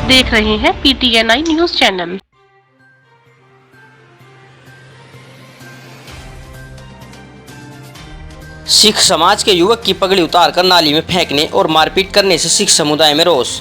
देख रहे हैं PTNI न्यूज चैनल। सिख समाज के युवक की पगड़ी उतारकर नाली में फेंकने और मारपीट करने से सिख समुदाय में रोष।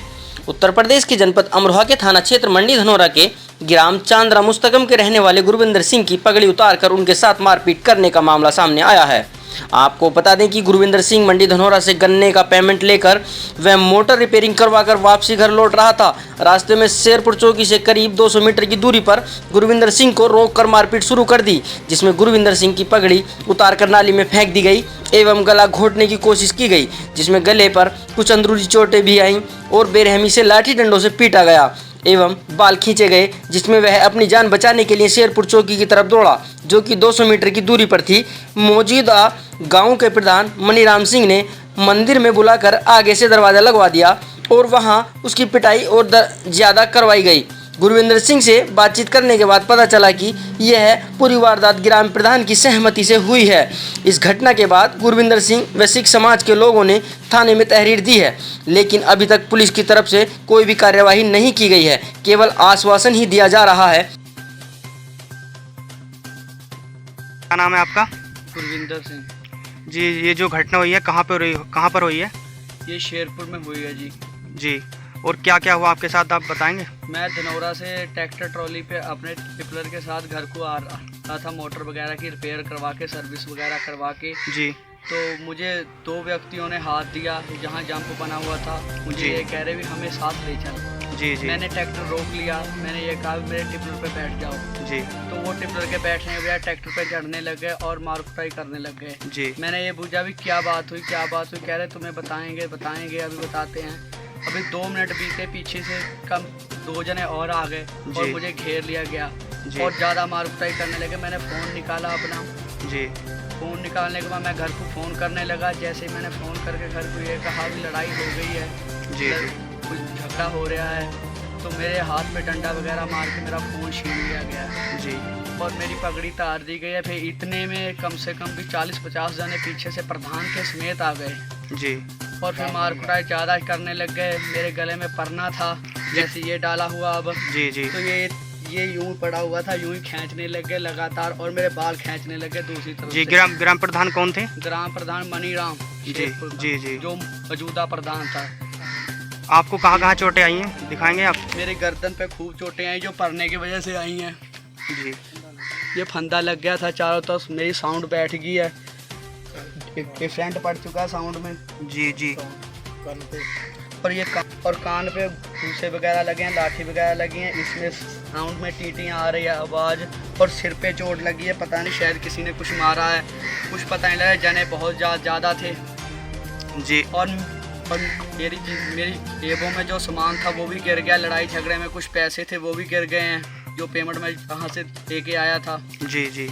उत्तर प्रदेश के जनपद अमरोहा के थाना क्षेत्र मंडी धनौरा के ग्राम चांद्रा मुस्तकम के रहने वाले गुरविंदर सिंह की पगड़ी उतारकर उनके साथ मारपीट करने का मामला सामने आया है। आपको बता दें कि गुरविंदर सिंह मंडी धनौरा से गन्ने का पेमेंट लेकर वह मोटर रिपेयरिंग करवाकर वापसी घर लौट रहा था। रास्ते में शेरपुर चौकी से करीब 200 मीटर की दूरी पर गुरविंदर सिंह को रोककर मारपीट शुरू कर दी, जिसमें गुरविंदर सिंह की पगड़ी उतारकर नाली में फेंक दी गई एवं गला घोटने की कोशिश की गई, जिसमें गले पर कुछ अंदरूनी चोटें भी आईं और बेरहमी से लाठी डंडों से पीटा गया एवं बाल खींचे गए, जिसमें वह अपनी जान बचाने के लिए शेरपुर चौकी की तरफ दौड़ा, जो कि 200 मीटर की दूरी पर थी। मौजूदा गांव के प्रधान मनीराम सिंह ने मंदिर में बुलाकर आगे से दरवाज़ा लगवा दिया और वहां उसकी पिटाई और ज़्यादा करवाई गई। गुरविंदर सिंह से बातचीत करने के बाद पता चला कि यह पूरी वारदात ग्राम प्रधान की सहमति से हुई है। इस घटना के बाद गुरविंदर सिंह व सिख समाज के लोगों ने थाने में तहरीर दी है, लेकिन अभी तक पुलिस की तरफ से कोई भी कार्यवाही नहीं की गई है, केवल आश्वासन ही दिया जा रहा है। क्या नाम है आपका? गुरविंदर सिंह जी, ये जो घटना हुई है कहाँ पर हुई है? ये शेरपुर में हुई है जी। जी, और क्या क्या हुआ आपके साथ, आप बताएंगे? मैं धनौरा से ट्रैक्टर ट्रॉली पे अपने टिपलर के साथ घर को आ रहा था, मोटर वगैरह की रिपेयर करवा के, सर्विस वगैरह करवा के। जी। तो मुझे 2 व्यक्तियों ने हाथ दिया, जहाँ जंप बना हुआ था। मुझे ये कह रहे भी हमें साथ ले चल। जी जी। मैंने ट्रैक्टर रोक लिया, मैंने ये कहा मेरे टिपलर पे बैठ जाओ। जी। तो वो टिपलर के बैठने के बजाय ट्रैक्टर पे चढ़ने लग गए और मार कुटाई करने लग गए। जी। मैंने ये पूछा भी क्या बात हुई, कह रहे तुम्हें बताएंगे अभी बताते हैं। अभी 2 मिनट बीते, पीछे से कम 2 जने और आ गए और मुझे घेर लिया गया और ज़्यादा मार कुटाई करने लगे। मैंने फ़ोन निकाला अपना। जी। फ़ोन निकालने के बाद मैं घर को फ़ोन करने लगा। जैसे ही मैंने फ़ोन करके घर को ये कहा भी लड़ाई हो गई है, जी, कुछ झगड़ा हो रहा है, तो मेरे हाथ में डंडा वगैरह मार के मेरा फ़ोन छीन लिया गया। जी। और मेरी पगड़ी तार दी गई है। फिर इतने में कम से कम भी 40-50 जने पीछे से प्रधान के समेत आ गए। जी। और फिर मार कुटाई ज़्यादा करने लग गए। मेरे गले में परना था, जैसे ये डाला हुआ अब। जी जी। तो ये यूं पड़ा हुआ था, यूं ही खींचने लग गए लगातार और मेरे बाल खींचने लगे दूसरी तरफ। जी। ग्राम प्रधान कौन थे? ग्राम प्रधान मनीराम जी जी, जो मौजूदा प्रधान था। आपको कहाँ चोटें आई हैं, दिखाएंगे आप? मेरे गर्दन पे खूब चोटें आई जो परने की वजह से आई हैं। जी। ये फंदा लग गया था चारों तरफ, मेरी साउंड बैठ गई है, डिफरेंट पड़ चुका है साउंड में। जी जी। कान पे और कान पे भूसे वगैरह लगे हैं, लाठी वगैरह लगी हैं, इसमें साउंड में टीटियाँ आ रही है आवाज़, और सिर पे चोट लगी है। पता नहीं शायद किसी ने कुछ मारा है, कुछ पता नहीं लगा। जने बहुत ज़्यादा थे। जी। और मेरी जेबों में जो सामान था वो भी गिर गया। लड़ाई झगड़े में कुछ पैसे थे वो भी गिर गए हैं, जो पेमेंट मैं कहाँ से लेके आया था। जी जी।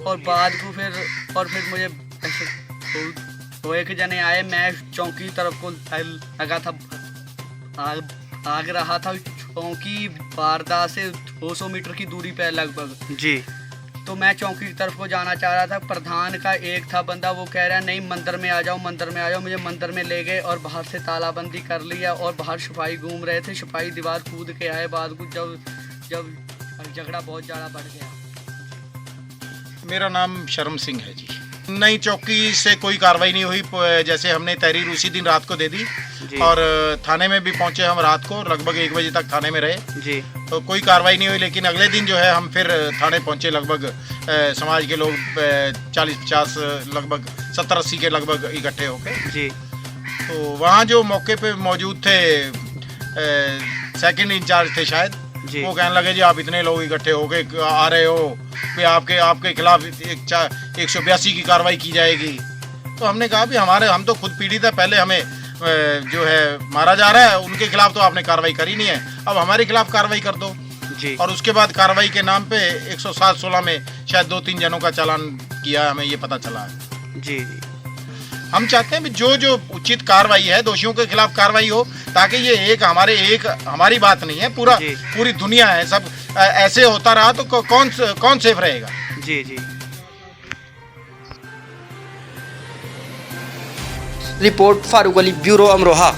और बाद को फिर मुझे ऐसे तो एक जने आए, मैं चौकी तरफ को लगा था, आग रहा था चौकी वारदात से 200 मीटर की दूरी पे लगभग। जी। तो मैं चौकी की तरफ को जाना चाह रहा था। प्रधान का एक था बंदा, वो कह रहा है नहीं मंदिर में आ जाओ। मुझे मंदिर में ले गए और बाहर से तालाबंदी कर लिया और बाहर सिपाही घूम रहे थे। सिपाही दीवार कूद के आए बाद को, जब झगड़ा बहुत ज़्यादा बढ़ गया। मेरा नाम शर्म सिंह है जी। नई चौकी से कोई कार्रवाई नहीं हुई। जैसे हमने तहरीर उसी दिन रात को दे दी और थाने में भी पहुंचे हम रात को, लगभग 1 बजे तक थाने में रहे जी। तो कोई कार्रवाई नहीं हुई, लेकिन अगले दिन जो है हम फिर थाने पहुंचे। लगभग समाज के लोग 40-50 लगभग 70-80 के लगभग इकट्ठे होके जी। तो वहाँ जो मौके पे मौजूद थे सेकंड इंचार्ज थे शायद, वो कहने लगे जी आप इतने लोग इकट्ठे होके आ रहे हो कि आपके खिलाफ 182 की कार्रवाई की जाएगी। तो हमने कहा भी हम तो खुद पीड़ित है, पहले हमें जो है मारा जा रहा है, उनके खिलाफ तो आपने कार्रवाई करी नहीं है, अब हमारे खिलाफ कार्रवाई कर दो जी। और उसके बाद कार्रवाई के नाम पे 107-16 में शायद 2-3 जनों का चालान किया, हमें ये पता चला है जी। हम चाहते हैं जो उचित कार्रवाई है, दोषियों के खिलाफ कार्रवाई हो, ताकि ये हमारी बात नहीं है, पूरी दुनिया है। सब ऐसे होता रहा तो कौन सेफ रहेगा? जी जी। Report Farooq Ali, bureau Amroha.